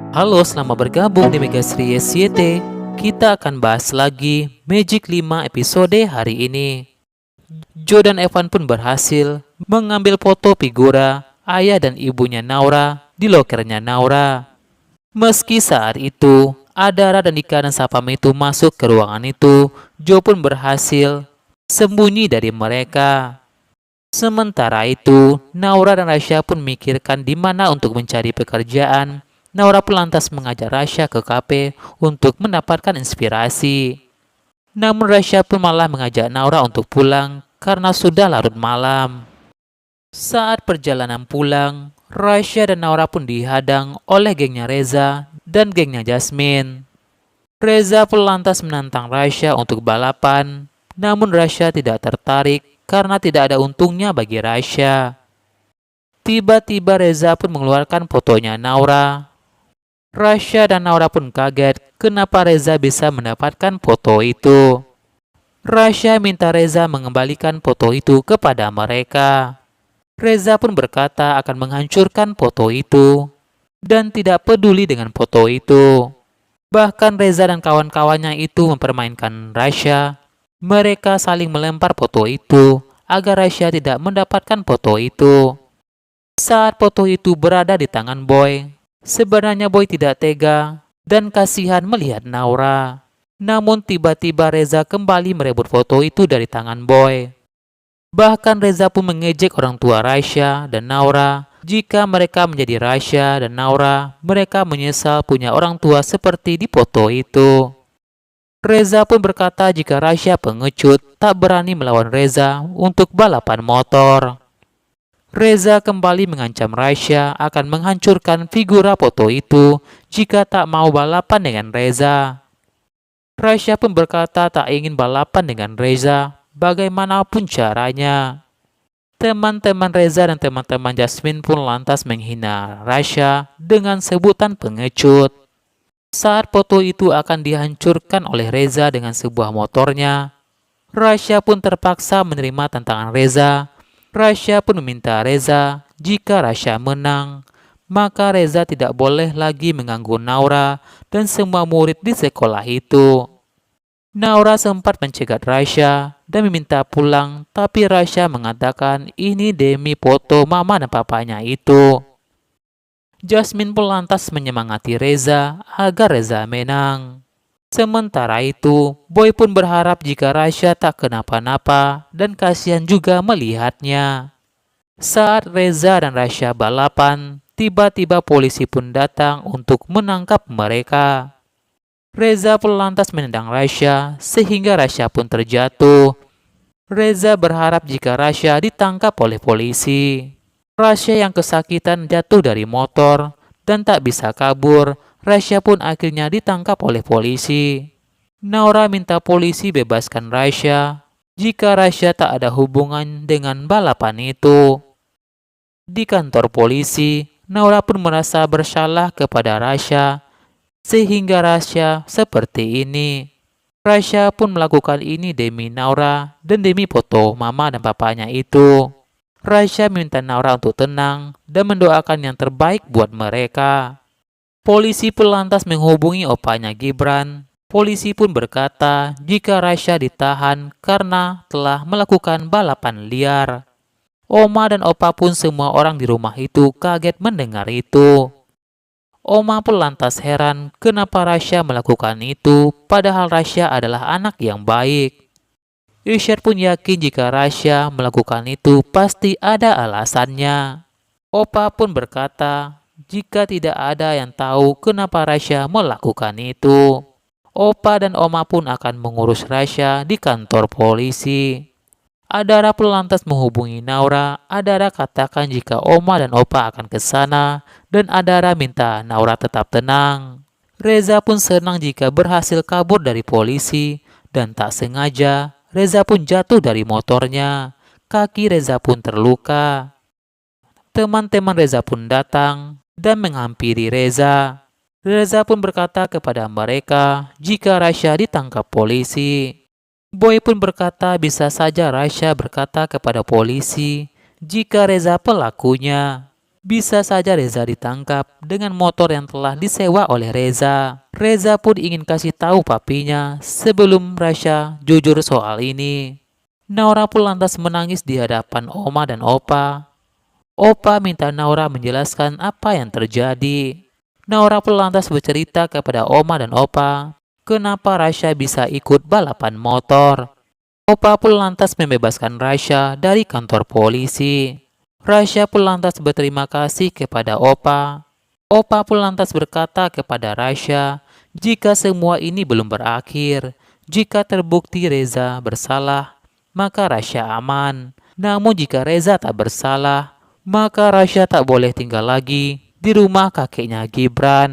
Halo, selamat bergabung di Megasri SYT. Kita akan bahas lagi Magic 5 episode hari ini. Joe dan Evan pun berhasil mengambil foto figura ayah dan ibunya Naura di lokernya Naura. Meski saat itu Adara dan Dika dan Sapam itu masuk ke ruangan itu, Joe pun berhasil sembunyi dari mereka. Sementara itu, Naura dan Rasya pun memikirkan di mana untuk mencari pekerjaan. Naura pun lantas mengajak Rasya ke kafe untuk mendapatkan inspirasi. Namun Rasya pun malah mengajak Naura untuk pulang karena sudah larut malam. Saat perjalanan pulang, Rasya dan Naura pun dihadang oleh gengnya Reza dan gengnya Jasmine. Reza pun lantas menantang Rasya untuk balapan, namun Rasya tidak tertarik karena tidak ada untungnya bagi Rasya. Tiba-tiba Reza pun mengeluarkan fotonya Naura. Rasya dan Naura pun kaget kenapa Reza bisa mendapatkan foto itu. Rasya minta Reza mengembalikan foto itu kepada mereka. Reza pun berkata akan menghancurkan foto itu dan tidak peduli dengan foto itu. Bahkan Reza dan kawan-kawannya itu mempermainkan Rasya. Mereka saling melempar foto itu agar Rasya tidak mendapatkan foto itu. Saat foto itu berada di tangan Boy, sebenarnya Boy tidak tega dan kasihan melihat Naura. Namun tiba-tiba Reza kembali merebut foto itu dari tangan Boy. Bahkan Reza pun mengejek orang tua Rasya dan Naura. Jika mereka menjadi Rasya dan Naura, mereka menyesal punya orang tua seperti di foto itu. Reza pun berkata jika Rasya pengecut tak berani melawan Reza untuk balapan motor. Reza kembali mengancam Rasya akan menghancurkan figura foto itu jika tak mau balapan dengan Reza. Rasya pun berkata tak ingin balapan dengan Reza bagaimanapun caranya. Teman-teman Reza dan teman-teman Jasmine pun lantas menghina Rasya dengan sebutan pengecut. Saat foto itu akan dihancurkan oleh Reza dengan sebuah motornya, Rasya pun terpaksa menerima tantangan Reza. Rasya pun meminta Reza jika Rasya menang, maka Reza tidak boleh lagi mengganggu Naura dan semua murid di sekolah itu. Naura sempat mencegat Rasya dan meminta pulang, tapi Rasya mengatakan ini demi foto mama dan papanya itu. Jasmine pun lantas menyemangati Reza agar Reza menang. Sementara itu, Boy pun berharap jika Rasya tak kenapa-napa dan kasihan juga melihatnya. Saat Reza dan Rasya balapan, tiba-tiba polisi pun datang untuk menangkap mereka. Reza pun lantas menendang Rasya sehingga Rasya pun terjatuh. Reza berharap jika Rasya ditangkap oleh polisi. Rasya yang kesakitan jatuh dari motor dan tak bisa kabur. Rasya pun akhirnya ditangkap oleh polisi. Naura minta polisi bebaskan Rasya jika Rasya tak ada hubungan dengan balapan itu. Di kantor polisi, Naura pun merasa bersalah kepada Rasya sehingga Rasya seperti ini. Rasya pun melakukan ini demi Naura dan demi foto mama dan papanya itu. Rasya minta Naura untuk tenang dan mendoakan yang terbaik buat mereka. Polisi pun lantas menghubungi opanya Gibran. Polisi pun berkata jika Rasya ditahan karena telah melakukan balapan liar. Oma dan opa pun semua orang di rumah itu kaget mendengar itu. Oma pun lantas heran kenapa Rasya melakukan itu padahal Rasya adalah anak yang baik. Irsyad pun yakin jika Rasya melakukan itu pasti ada alasannya. Opa pun berkata jika tidak ada yang tahu kenapa Rasya melakukan itu, Opa dan Oma pun akan mengurus Rasya di kantor polisi. Adara pun lantas menghubungi Naura. Adara katakan jika Oma dan Opa akan ke sana dan Adara minta Naura tetap tenang. Reza pun senang jika berhasil kabur dari polisi dan tak sengaja Reza pun jatuh dari motornya. Kaki Reza pun terluka. Teman-teman Reza pun datang dan menghampiri Reza. Reza pun berkata kepada mereka jika Rasya ditangkap polisi. Boy pun berkata bisa saja Rasya berkata kepada polisi jika Reza pelakunya. Bisa saja Reza ditangkap dengan motor yang telah disewa oleh Reza. Reza pun ingin kasih tahu papinya sebelum Rasya jujur soal ini. Naura pun lantas menangis di hadapan Oma dan Opa. Opa minta Naura menjelaskan apa yang terjadi. Naura pun lantas bercerita kepada Oma dan Opa kenapa Rasya bisa ikut balapan motor. Opa pun lantas membebaskan Rasya dari kantor polisi. Rasya pun lantas berterima kasih kepada Opa. Opa pun lantas berkata kepada Rasya, jika semua ini belum berakhir, jika terbukti Reza bersalah, maka Rasya aman. Namun jika Reza tak bersalah, maka Rasya tak boleh tinggal lagi di rumah kakeknya Gibran.